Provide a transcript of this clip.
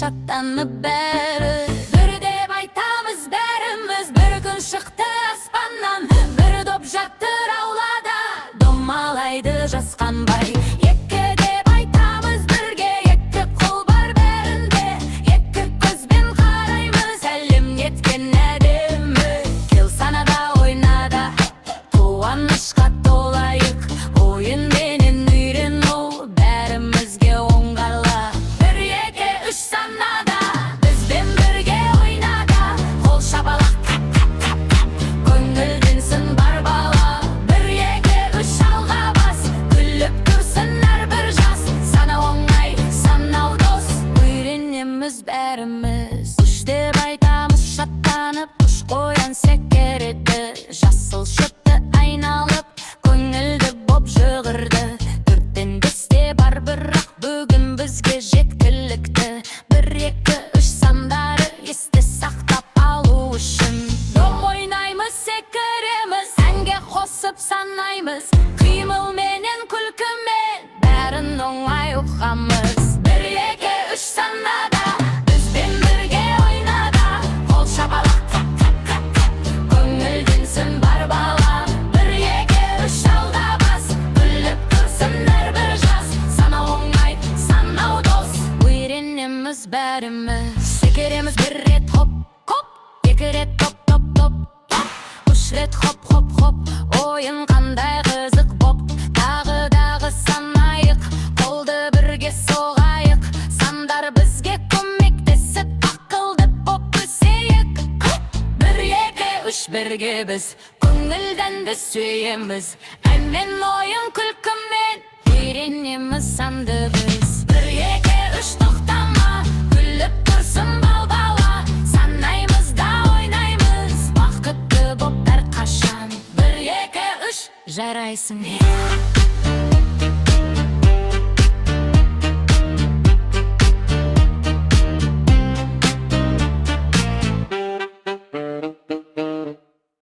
şatlanıp beri Bir dep aytamız berimiz bir gün çıktı aspandan Bir dop jattır aulada domalaydı jaskanbay Yekke dep aytamız birge yekke kol bar berinde Yekke közben karaymız elim yetken edimi Kel sana da oyna da Kuvannışka dolayık oyun benin üyren o Berimizge ongala Bir yeke üç sana da Bizden birge oyna da Kol şabalak tap tap tap tap Köngül dinsin bar bala Bir yeke üç alga bas Güllüp dursun her bir jas Sana ongay sana dost Üyrenimiz berimiz Uş dep aytamız şatlanıp Uş koyan sekeredi Jasıl şıttı aynalıp Köngülді boп жығырды Төрттен бесте бар бірақ Бүгін бізге жеткілікті Bir екі үш сандары есте сақтап алу үшін Дом ойнаймыз, секіреміз Әнге қосып санаймыз Қимыл менен күлкімен Бәрін оңай ұққамыз Bir екі үш санада Бізбен бірге ойнада Қол шапалақ тап тап тап тап Көңіл dinsin бар бала Bir екі үш алға бас Күліп тұрсын әрбір жас Sana оңай санау дос Үйренеміз бәріміз Секіреміз бір рет хоп хоп Екі рет топ топ топ топ Үш рет хоп хоп хоп Ойын қандай қызық боп Тағы дағы санайық Қолды бірге соғайық Сандар бізге көмектесіп Ақылды боп өсейік Bir екі үш бірге біз Көңілден біз сүйеміз Әнмен ойын күлкімен Үйренеміз санды біз Bir екі үш тоқтама Күліп тұрсын бал бала Санаймыз да ойнаймыз Бақытты боп әрқашан Bir екі үш жарайсың